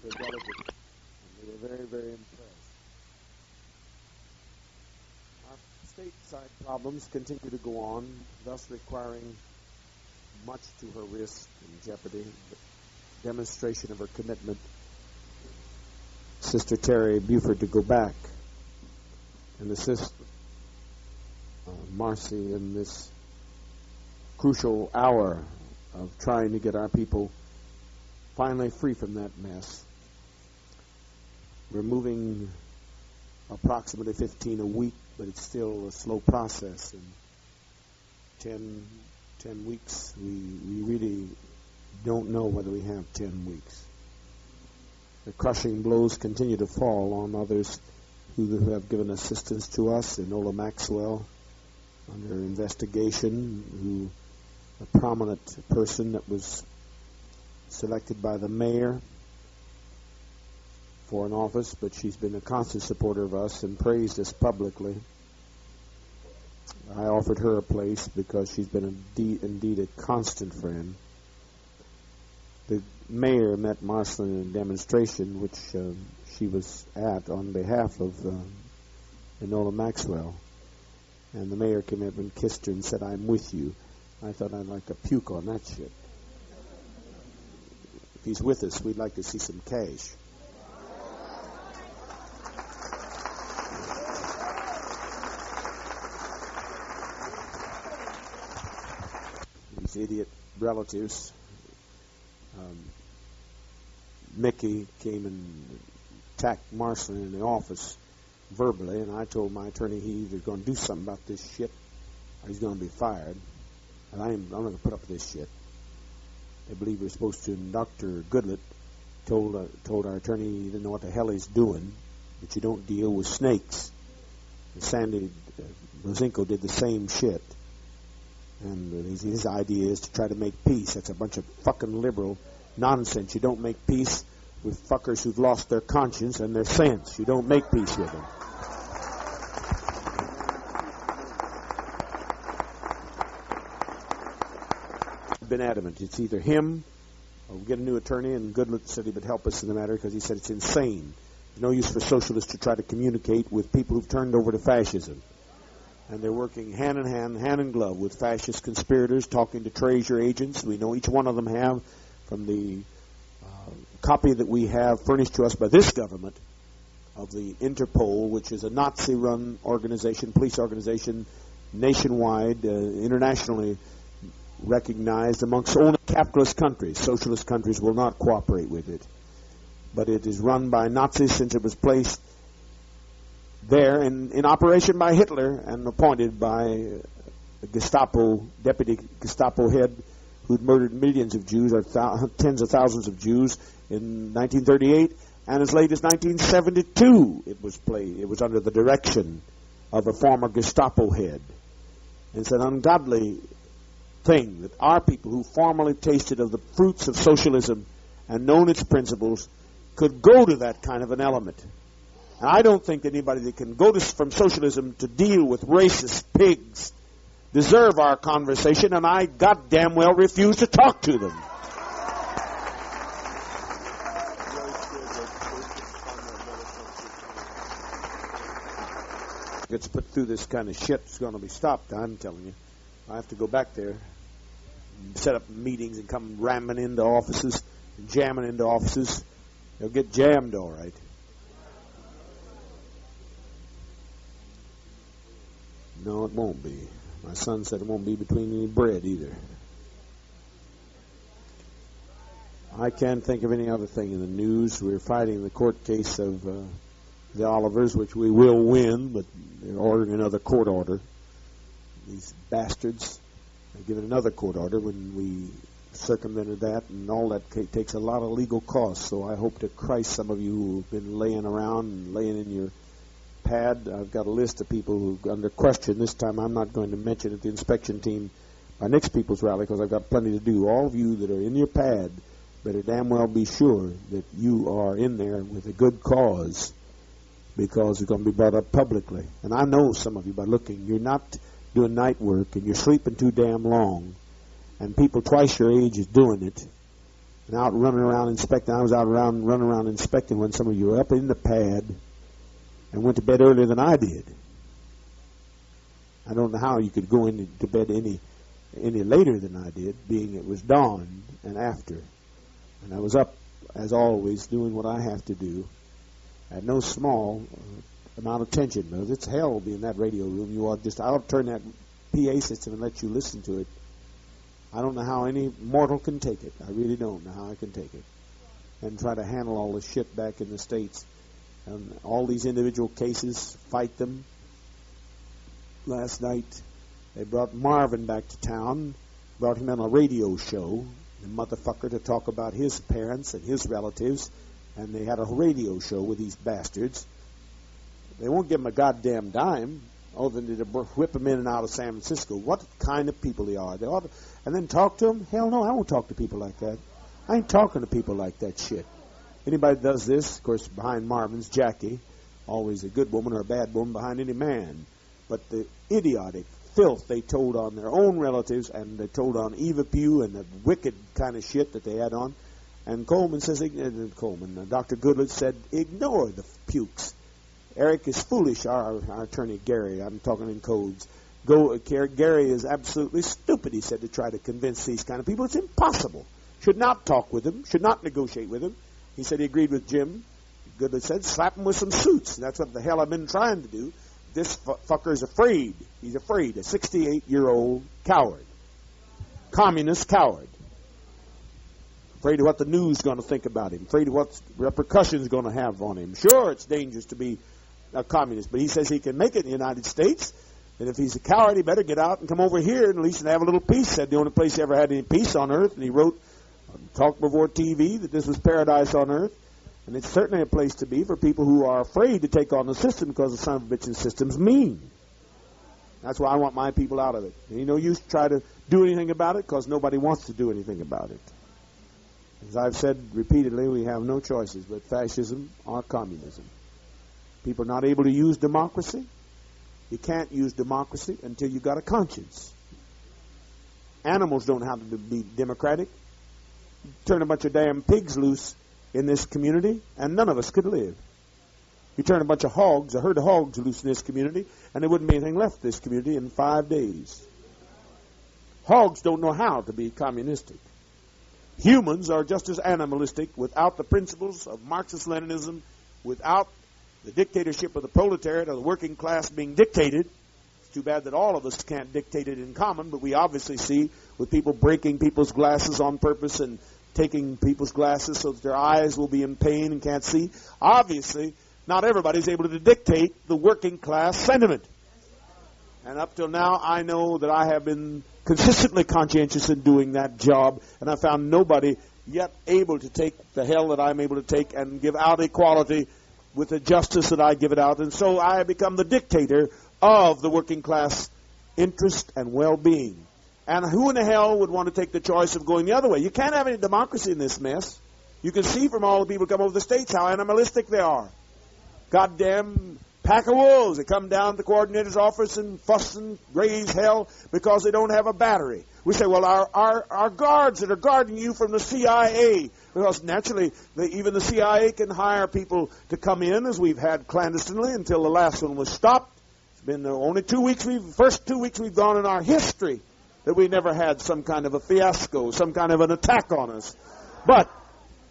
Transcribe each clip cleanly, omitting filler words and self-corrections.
their delegates, and they were very, very impressed. Our stateside problems continue to go on, thus requiring much to her risk and jeopardy, the demonstration of her commitment, Sister Terry Buford, to go back and assist Marcy in this crucial hour of trying to get our people finally free from that mess. We're moving approximately 15 a week, but it's still a slow process. In 10 weeks, we really don't know whether we have 10 weeks. The crushing blows continue to fall on others who have given assistance to us. Enola Maxwell, under investigation, a prominent person that was selected by the mayor for an office, but she's been a constant supporter of us and praised us publicly. I offered her a place because she's been indeed a constant friend. The mayor met Marceline in a demonstration which she was at on behalf of Enola Maxwell. And the mayor came up and kissed her and said, "I'm with you." I thought I'd like to puke on that shit. If he's with us, we'd like to see some cash. These idiot relatives. Mickey came and attacked Marceline in the office verbally, and I told my attorney he's either going to do something about this shit or he's going to be fired. And I'm not going to put up with this shit. I believe we're supposed to, and Dr. Goodlett told our attorney he didn't know what the hell he's doing, but you don't deal with snakes. And Sandy Rosinko did the same shit. And his idea is to try to make peace. That's a bunch of fucking liberal nonsense. You don't make peace with fuckers who've lost their conscience and their sense. You don't make peace with them. I've been adamant. It's either him or we get a new attorney, and Goodlett said he would help us in the matter because he said it's insane. There's no use for socialists to try to communicate with people who've turned over to fascism. And they're working hand in hand, hand in glove with fascist conspirators, talking to treasure agents. We know each one of them have, from the copy that we have furnished to us by this government of the INTERPOL, which is a Nazi-run organization, police organization, nationwide, internationally recognized amongst only capitalist countries. Socialist countries will not cooperate with it. But it is run by Nazis since it was placed there in operation by Hitler and appointed by a Gestapo, deputy Gestapo head who'd murdered millions of Jews, or tens of thousands of Jews in 1938, and as late as 1972 it was under the direction of a former Gestapo head. It's an ungodly thing that our people who formerly tasted of the fruits of socialism and known its principles could go to that kind of an element. And I don't think that anybody that can go from socialism to deal with racist pigs deserve our conversation, and I goddamn well refuse to talk to them. Gets put through this kind of shit, it's going to be stopped, I'm telling you. I have to go back there, set up meetings, and come ramming into offices, and jamming into offices. They'll get jammed all right. No, it won't be. My son said it won't be between any bread either. I can't think of any other thing in the news. We're fighting the court case of the Olivers, which we will win, but they're ordering another court order. These bastards are given another court order when we circumvented that, and all that takes a lot of legal costs. So I hope to Christ some of you who have been laying around and laying in your pad. I've got a list of people who are under question. This time I'm not going to mention it, the inspection team, by next people's rally, because I've got plenty to do. All of you that are in your pad better damn well be sure that you are in there with a good cause, because it's going to be brought up publicly. And I know some of you by looking. You're not doing night work, and you're sleeping too damn long, and people twice your age is doing it, and out running around inspecting. I was running around inspecting when some of you were up in the pad and went to bed earlier than I did. I don't know how you could go into bed any later than I did, being it was dawn and after. And I was up, as always, doing what I have to do. I had no small amount of tension. Because it's hell to be in that radio room. I'll turn that PA system and let you listen to it. I don't know how any mortal can take it. I really don't know how I can take it. And try to handle all this shit back in the States. And all these individual cases, fight them. Last night, they brought Marvin back to town, brought him on a radio show, the motherfucker, to talk about his parents and his relatives, and they had a radio show with these bastards. They won't give him a goddamn dime, other than to whip him in and out of San Francisco. What kind of people they are. And then talk to them? Hell no, I won't talk to people like that. I ain't talking to people like that shit. Anybody that does this, of course, behind Marvin's Jackie, always a good woman or a bad woman behind any man. But the idiotic filth they told on their own relatives, and they told on Eva Pugh, and the wicked kind of shit that they had on. And Dr. Goodlett said, ignore the pukes. Eric is foolish, our attorney Garry. I'm talking in codes. Garry is absolutely stupid, he said, to try to convince these kind of people. It's impossible. Should not talk with them. Should not negotiate with them. He said he agreed with Jim. Goodlett said, slap him with some suits. And that's what the hell I've been trying to do. This fucker is afraid. He's afraid. A 68-year-old coward. Communist coward. Afraid of what the news is going to think about him. Afraid of what repercussions going to have on him. Sure, it's dangerous to be a communist, but he says he can make it in the United States. And if he's a coward, he better get out and come over here and at least have a little peace. Said the only place he ever had any peace on earth. And he wrote, talked before TV, that this was paradise on earth. And it's certainly a place to be for people who are afraid to take on the system because the son of a bitch's system's mean. That's why I want my people out of it. And you know, you try to do anything about it because nobody wants to do anything about it. As I've said repeatedly, we have no choices but fascism or communism. People are not able to use democracy. You can't use democracy until you've got a conscience. Animals don't have to be democratic. Turn a bunch of damn pigs loose in this community, and none of us could live. You turn a bunch of hogs, a herd of hogs loose in this community, and there wouldn't be anything left in this community in 5 days. Hogs don't know how to be communistic. Humans are just as animalistic without the principles of Marxist-Leninism, without the dictatorship of the proletariat or the working class being dictated. It's too bad that all of us can't dictate it in common, but we obviously see with people breaking people's glasses on purpose and taking people's glasses so that their eyes will be in pain and can't see. Obviously, not everybody's able to dictate the working class sentiment. And up till now, I know that I have been consistently conscientious in doing that job, and I found nobody yet able to take the hell that I'm able to take and give out equality with the justice that I give it out. And so I have become the dictator of the working class interest and well-being. And who in the hell would want to take the choice of going the other way? You can't have any democracy in this mess. You can see from all the people who come over the States how animalistic they are. Goddamn pack of wolves. They come down to the coordinator's office and fuss and raise hell because they don't have a battery. We say, well, our guards that are guarding you from the CIA, because naturally even the CIA can hire people to come in, as we've had clandestinely until the last one was stopped. It's been only 2 weeks. First 2 weeks we've gone in our history that we never had some kind of a fiasco, some kind of an attack on us. But,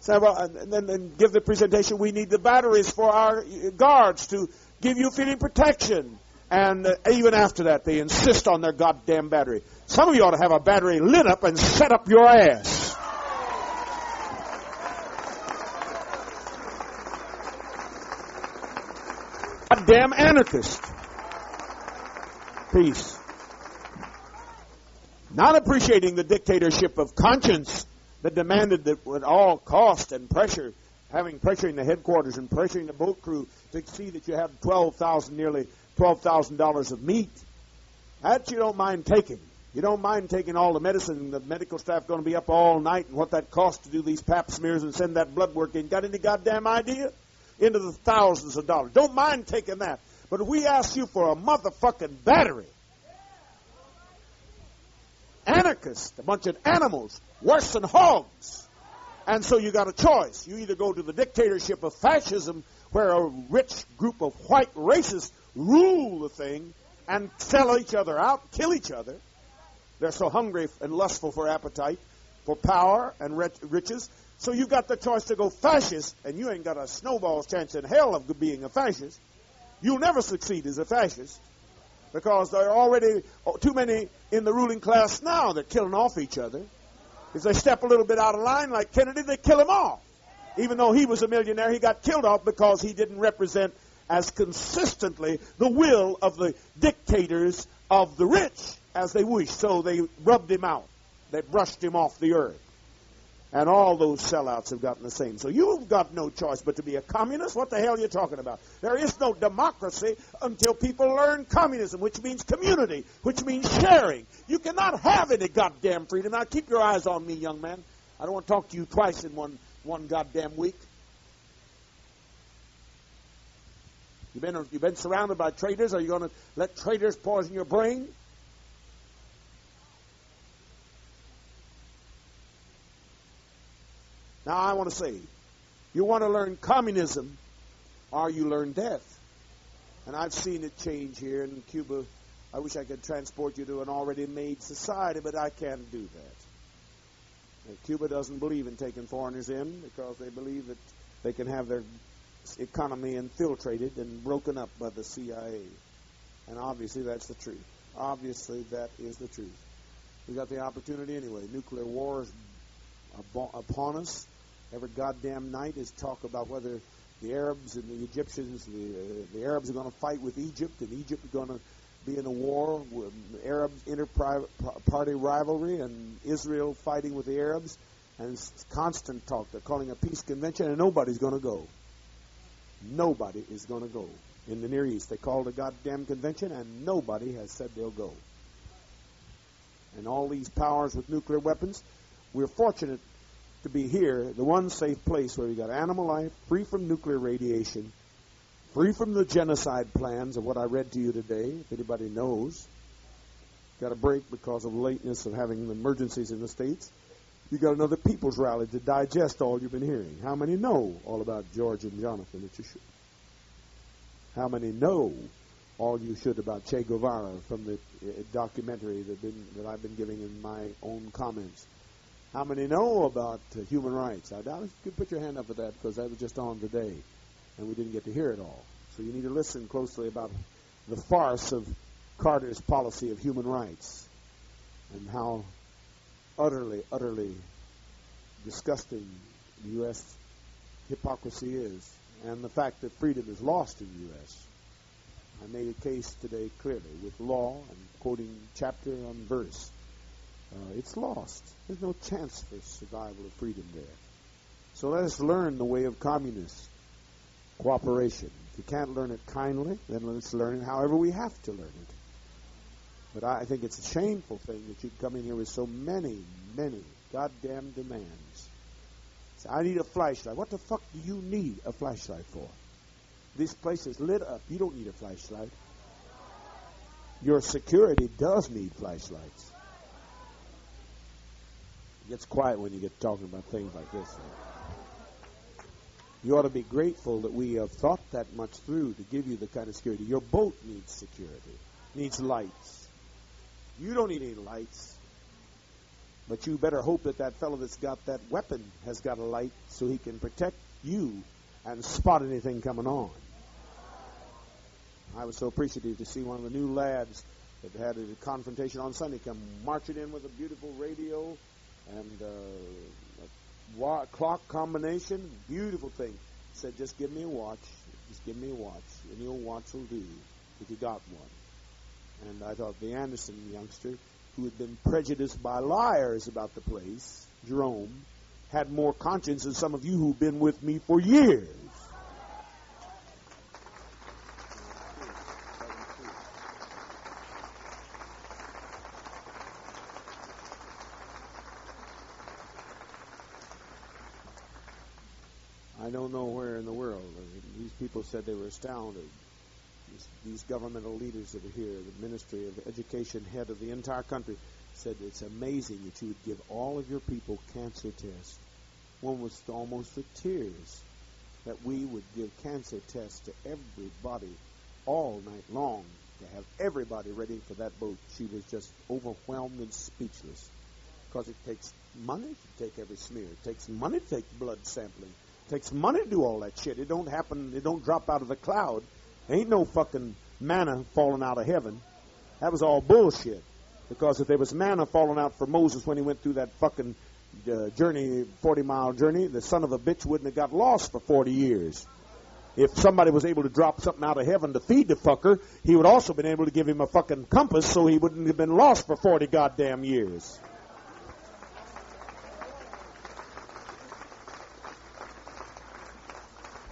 and then give the presentation, we need the batteries for our guards to give you feeling protection. And even after that, they insist on their goddamn battery. Some of you ought to have a battery lit up and set up your ass. Goddamn anarchist. Peace. Not appreciating the dictatorship of conscience that demanded that at all cost and pressure, having pressure in the headquarters and pressuring the boat crew to see that you have nearly $12,000 of meat. That you don't mind taking. You don't mind taking all the medicine, the medical staff going to be up all night, and what that costs to do these pap smears and send that blood work in. Got any goddamn idea? Into the thousands of dollars. Don't mind taking that. But if we ask you for a motherfucking battery, anarchists, a bunch of animals, worse than hogs. And so you got a choice. You either go to the dictatorship of fascism, where a rich group of white racists rule the thing and sell each other out, kill each other. They're so hungry and lustful for appetite, for power and riches. So you got the choice to go fascist, and you ain't got a snowball's chance in hell of being a fascist. You'll never succeed as a fascist, because there are already too many in the ruling class now that are killing off each other. If they step a little bit out of line, like Kennedy, they kill him off. Even though he was a millionaire, he got killed off because he didn't represent as consistently the will of the dictators of the rich as they wished. So they rubbed him out. They brushed him off the earth. And all those sellouts have gotten the same. So you've got no choice but to be a communist. What the hell are you talking about? There is no democracy until people learn communism, which means community, which means sharing. You cannot have any goddamn freedom. Now keep your eyes on me, young man. I don't want to talk to you twice in one goddamn week. You've been surrounded by traitors. Are you going to let traitors poison your brain? Now, I want to say, you want to learn communism, or you learn death. And I've seen it change here in Cuba. I wish I could transport you to an already made society, but I can't do that. And Cuba doesn't believe in taking foreigners in because they believe that they can have their economy infiltrated and broken up by the CIA. And obviously that's the truth. Obviously that is the truth. We got the opportunity anyway. Nuclear war is upon us. Every goddamn night is talk about whether the Arabs and the Egyptians, the Arabs are going to fight with Egypt, and Egypt is going to be in a war with Arabs inter-party rivalry, and Israel fighting with the Arabs, and it's constant talk. They're calling a peace convention, and nobody's going to go. Nobody is going to go. In the Near East, they called a goddamn convention, and nobody has said they'll go. And all these powers with nuclear weapons, we're fortunate to be here, the one safe place where we got animal life, free from nuclear radiation, free from the genocide plans of what I read to you today, if anybody knows. Got a break because of lateness of having emergencies in the States. You got another people's rally to digest all you've been hearing. How many know all about George and Jonathan that you should? How many know all you should about Che Guevara from the documentary that I've been giving in my own comments? How many know about human rights? I doubt if you could put your hand up for that because that was just on today, and we didn't get to hear it all. So you need to listen closely about the farce of Carter's policy of human rights and how utterly, utterly disgusting the U.S. hypocrisy is, and the fact that freedom is lost in the U.S. I made a case today clearly with law and quoting chapter on verse. It's lost. There's no chance for survival of freedom there. So let us learn the way of communist cooperation. If you can't learn it kindly, then let's learn it however we have to learn it. But I think it's a shameful thing that you come in here with so many, many goddamn demands. Say, I need a flashlight. What the fuck do you need a flashlight for? This place is lit up. You don't need a flashlight. Your security does need flashlights. It gets quiet when you get talking about things like this. You ought to be grateful that we have thought that much through to give you the kind of security. Your boat needs security, needs lights. You don't need any lights. But you better hope that that fellow that's got that weapon has got a light so he can protect you and spot anything coming on. I was so appreciative to see one of the new lads that had a confrontation on Sunday come marching in with a beautiful radio and a clock combination, beautiful thing. Said, just give me a watch. Just give me a watch. Any old watch will do if you got one. And I thought the Anderson youngster, who had been prejudiced by liars about the place, Jerome, had more conscience than some of you who've been with me for years. I don't know where in the world. These people said they were astounded. These governmental leaders that are here, the Ministry of Education head of the entire country, said it's amazing that you would give all of your people cancer tests. One was almost with tears that we would give cancer tests to everybody all night long to have everybody ready for that boat. She was just overwhelmed and speechless because it takes money to take every smear. It takes money to take blood sampling. It takes money to do all that shit. It don't happen. It don't drop out of the cloud. Ain't no fucking manna falling out of heaven. That was all bullshit. Because if there was manna falling out for Moses when he went through that fucking journey, 40-mile journey, the son of a bitch wouldn't have got lost for 40 years. If somebody was able to drop something out of heaven to feed the fucker, he would also been able to give him a fucking compass so he wouldn't have been lost for 40 goddamn years.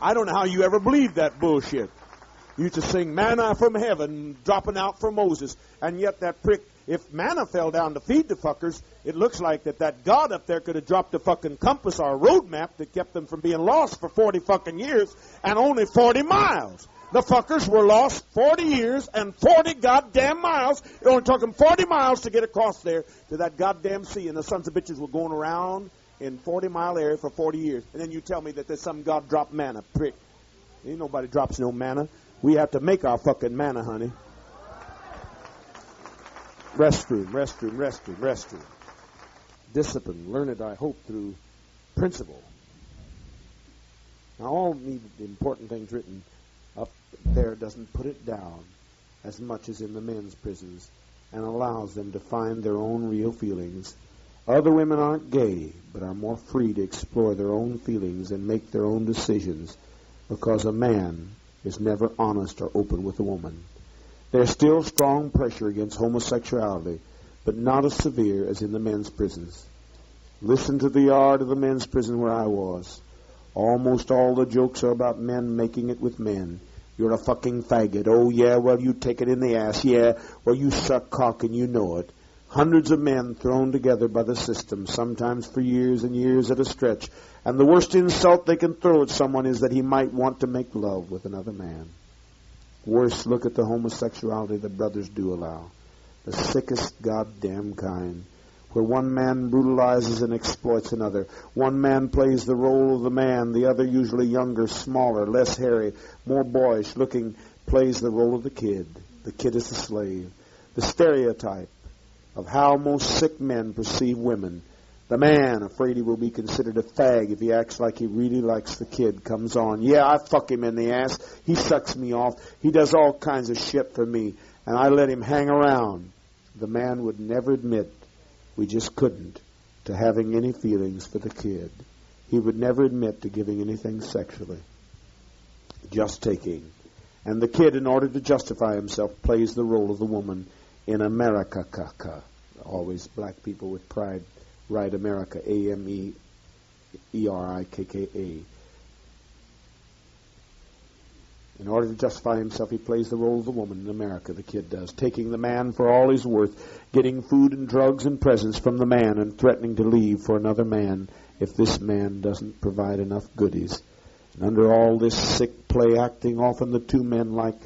I don't know how you ever believed that bullshit. You used to sing manna from heaven dropping out for Moses, and yet that prick, if manna fell down to feed the fuckers, it looks like that God up there could have dropped a fucking compass or a road map that kept them from being lost for 40 fucking years and only 40 miles. The fuckers were lost 40 years and 40 goddamn miles. It only took them 40 miles to get across there to that goddamn sea, and the sons of bitches were going around in 40-mile area for 40 years. And then you tell me that there's some God dropped manna. Prick. Ain't nobody drops no manna. We have to make our fucking manna, honey. Restroom. Discipline. Learn it, I hope, through principle. Now, all the important things written up there doesn't put it down as much as in the men's prisons and allows them to find their own real feelings. Other women aren't gay, but are more free to explore their own feelings and make their own decisions because a man is never honest or open with a woman. There's still strong pressure against homosexuality, but not as severe as in the men's prisons. Listen to the yard of the men's prison where I was. Almost all the jokes are about men making it with men. You're a fucking faggot. Oh, yeah, well, you take it in the ass. Yeah, well, you suck cock and you know it. Hundreds of men thrown together by the system, sometimes for years and years at a stretch. And the worst insult they can throw at someone is that he might want to make love with another man. Worse, look at the homosexuality the brothers do allow. The sickest goddamn kind, where one man brutalizes and exploits another. One man plays the role of the man, the other, usually younger, smaller, less hairy, more boyish looking, plays the role of the kid. The kid is the slave. The stereotype of how most sick men perceive women. The man, afraid he will be considered a fag if he acts like he really likes the kid, comes on. Yeah, I fuck him in the ass. He sucks me off. He does all kinds of shit for me, and I let him hang around. The man would never admit, we just couldn't, to having any feelings for the kid. He would never admit to giving anything sexually. Just taking. And the kid, in order to justify himself, plays the role of the woman in America. Always black people with pride write America, Amerikka. In order to justify himself, he plays the role of the woman in America, the kid does, taking the man for all he's worth, getting food and drugs and presents from the man and threatening to leave for another man if this man doesn't provide enough goodies. And under all this sick play acting, often the two men like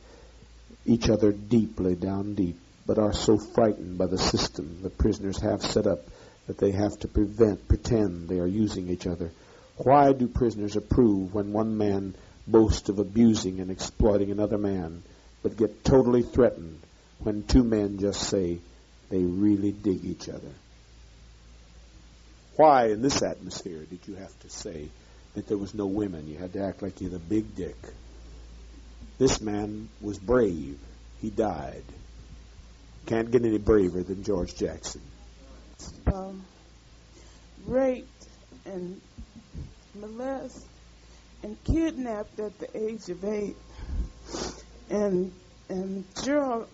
each other deeply, down deep, but are so frightened by the system the prisoners have set up that they have to pretend they are using each other. Why do prisoners approve when one man boasts of abusing and exploiting another man, but get totally threatened when two men just say they really dig each other? Why, in this atmosphere, did you have to say that there was no women? You had to act like you're the big dick. This man was brave. He died. Can't get any braver than George Jackson. Raped and molested and kidnapped at the age of 8. And Gerald,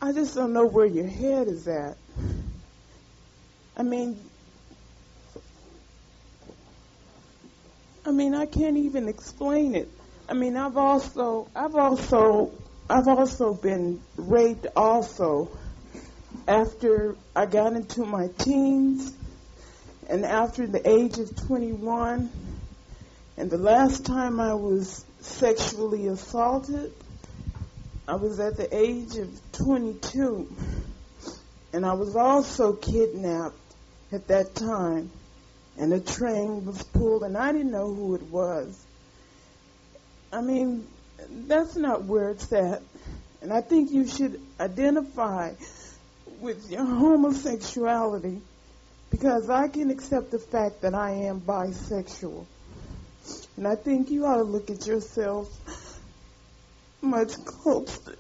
I just don't know where your head is at. I mean, I can't even explain it. I mean, I've also been raped also after I got into my teens and after the age of 21. And the last time I was sexually assaulted, I was at the age of 22. And I was also kidnapped at that time. and a train was pulled, and I didn't know who it was. I mean, that's not where it's at. And I think you should identify with your homosexuality, because I can accept the fact that I am bisexual. And I think you ought to look at yourself much closer.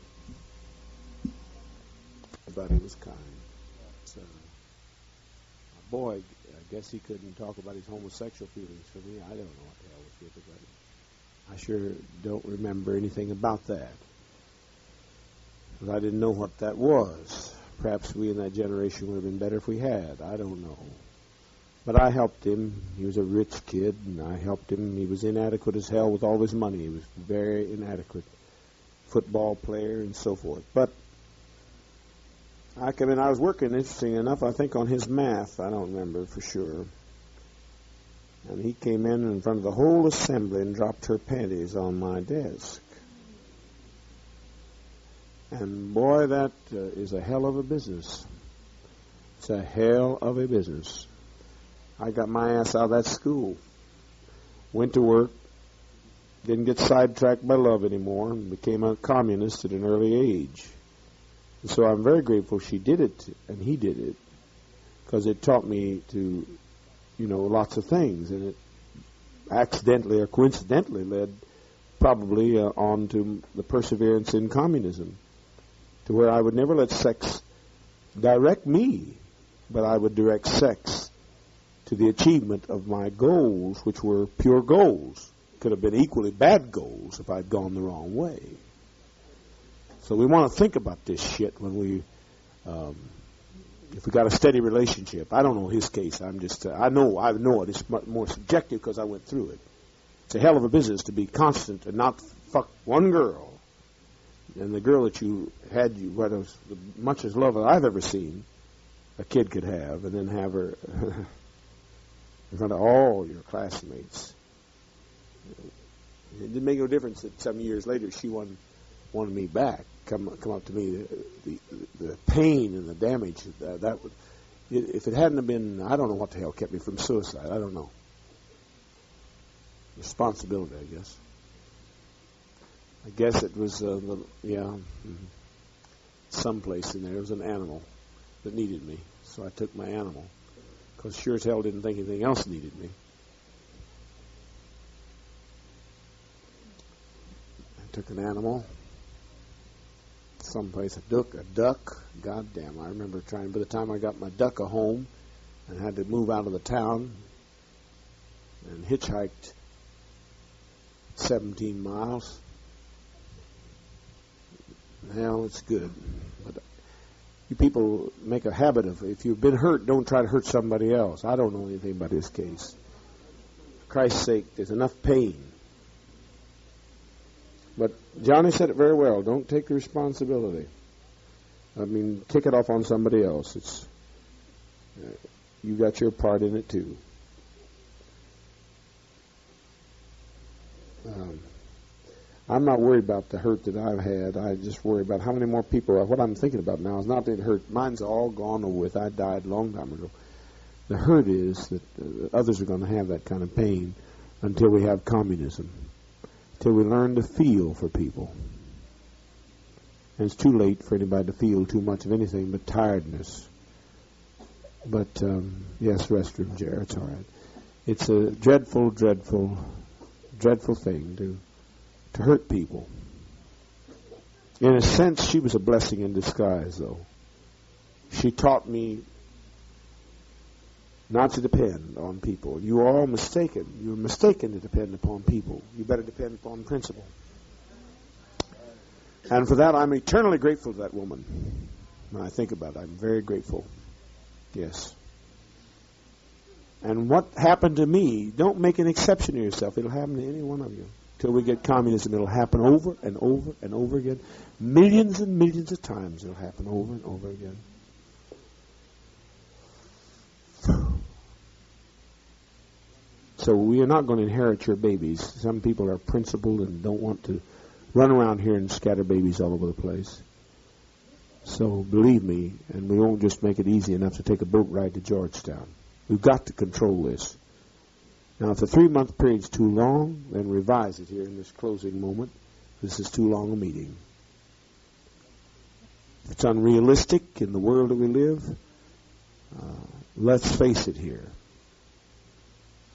Everybody was kind. So, boy, I guess he couldn't talk about his homosexual feelings for me. I don't know what the hell was with it, but I sure don't remember anything about that. Because I didn't know what that was. Perhaps we in that generation would have been better if we had. I don't know. But I helped him. He was a rich kid, and I helped him. He was inadequate as hell with all his money. He was very inadequate. Football player and so forth. But I was working, interesting enough, I think on his math. I don't remember for sure. And he came in front of the whole assembly and dropped her panties on my desk. And boy, that is a hell of a business. It's a hell of a business. I got my ass out of that school. Went to work. Didn't get sidetracked by love anymore. And became a communist at an early age. And so I'm very grateful she did it and he did it. Because it taught me to, lots of things. And it accidentally or coincidentally led probably on to the perseverance in communism. To where I would never let sex direct me, but I would direct sex to the achievement of my goals, which were pure goals. Could have been equally bad goals if I'd gone the wrong way. So we want to think about this shit when we, if we got a steady relationship. I don't know his case. I know it. It's much more subjective because I went through it. It's a hell of a business to be constant and not fuck one girl. And the girl that you had, as much as love that I've ever seen a kid could have, and then have her in front of all your classmates. It didn't make no difference that some years later she wanted me back, come up to me. The pain and the damage that would, if it hadn't have been, I don't know what the hell kept me from suicide. I don't know. Responsibility, I guess. I guess it was, someplace in there. It was an animal that needed me. So I took my animal. Because sure as hell didn't think anything else needed me. I took an animal. Someplace, a duck. Goddamn, I remember trying. By the time I got my duck a home and had to move out of the town and hitchhiked 17 miles. Hell, it's good. But you people make a habit of, if you've been hurt, don't try to hurt somebody else. I don't know anything about his case. For Christ's sake, there's enough pain. But Johnny said it very well. Don't take the responsibility. I mean, kick it off on somebody else. It's you got your part in it too. I'm not worried about the hurt that I've had. I just worry about how many more people. What I'm thinking about now is not the hurt. Mine's all gone over with. I died a long time ago. The hurt is that others are going to have that kind of pain until we have communism, until we learn to feel for people. And it's too late for anybody to feel too much of anything but tiredness. But, yes, restroom, Jerry, it's all right. It's a dreadful, dreadful, dreadful thing to hurt people. In a sense, she was a blessing in disguise, though. She taught me not to depend on people. You are all mistaken. You're mistaken to depend upon people. You better depend upon principle. And for that, I'm eternally grateful to that woman. When I think about it, I'm very grateful. Yes. And what happened to me, don't make an exception to yourself. It'll happen to any one of you. Till we get communism, it'll happen over and over and over again. Millions and millions of times it'll happen over and over again. So we are not going to inherit your babies. Some people are principled and don't want to run around here and scatter babies all over the place. So believe me, and we won't just make it easy enough to take a boat ride to Jonestown. We've got to control this. Now, if the 3-month period is too long, then revise it here in this closing moment. This is too long a meeting. If it's unrealistic in the world that we live, let's face it here.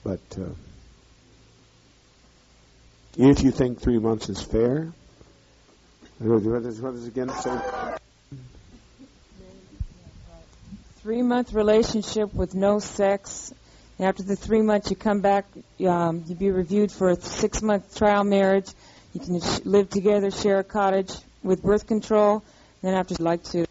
But if you think 3 months is fair, what is again say? 3-month relationship with no sex. After the 3 months, you come back, you be reviewed for a 6-month trial marriage. You can live together, share a cottage with birth control. Then after, you'd like to